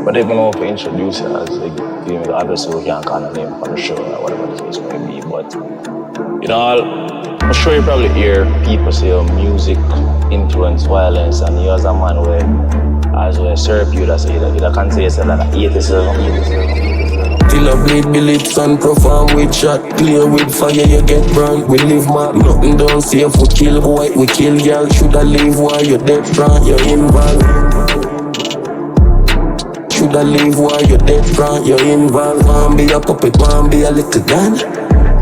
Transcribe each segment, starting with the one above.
But even know if we introduce it as like, you know, obviously we can't call a name on the show or whatever the case may be. But you know, I'm sure you probably hear people say music influence violence, and you as a man where as we serve you, that's either can say it's like 87. Till I bleed bullets and perform with shot. Play with fire, you get burned. We live mad, nothing done safe. We kill boy, we kill girl. Shoulda leave while you dead front, you're involved. Shoulda leave while you dead front, you're involved. Want be a puppet, want be a little gun.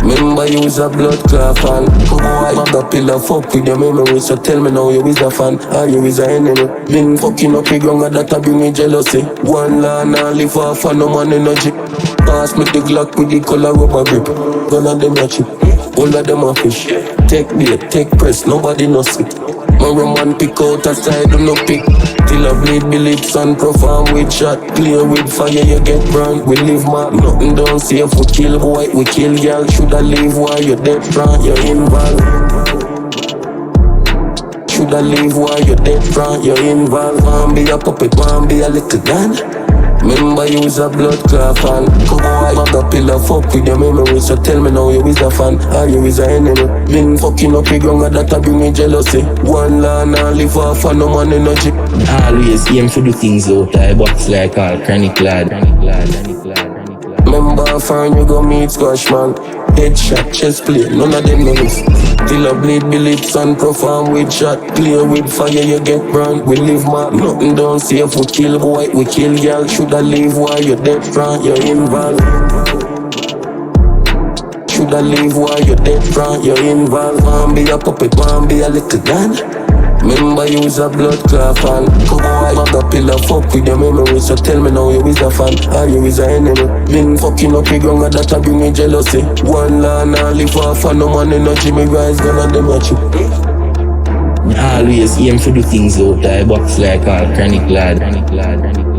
Remember you was a blood clot fan. Boy, mother pillar fuck with your memory. So tell me now you is a fan or you is a enemy. Been fucking up the ground and that bring me jealousy. One law now live off and no man energy. Pass me the Glock with the color rubber grip. None of them a chip, all of them a fish. Take bait, take press, nobody no sit. My man pick out a side, do no pick. Till I bleed bullets and perform with shot. Play with fire, you get burned. We live mad, nothing done safe. We kill boy, we kill girl. Shoulda leave while you dead front, you're involved. Shoulda leave while you dead front, you're involved. Want be a puppet, want be a little gun. Remember you was a blood clot fan. Boy, mother pillar fuck with your memory. So tell me now you is a fan or you is a enemy. Been fucking up the ground and that bring me jealousy. One law now live off and no man energy. Always aim to do things out. I box like all chroniclaw. Remember foreign you go meet squash man. Headshot, chest play, none of them know this. Till I bleed bullets and perform with shot. Play with fire, you get burned. We live mad, nothing done safe. We kill boy, we kill girl. Shoulda leave while you dead front, you're involved. Shoulda leave while you dead front, you're involved. Want be a puppet, want be a little gun. Remember you was a blood clot fan. Boy, mother pillar fuck with your memory. So tell me now you is a fan or you is a enemy. Been fucking up the ground and that bring me jealousy. One law now live off and no man energy. Me rise gonna them at you. Always aim to do things out. I box like all chroniclaw.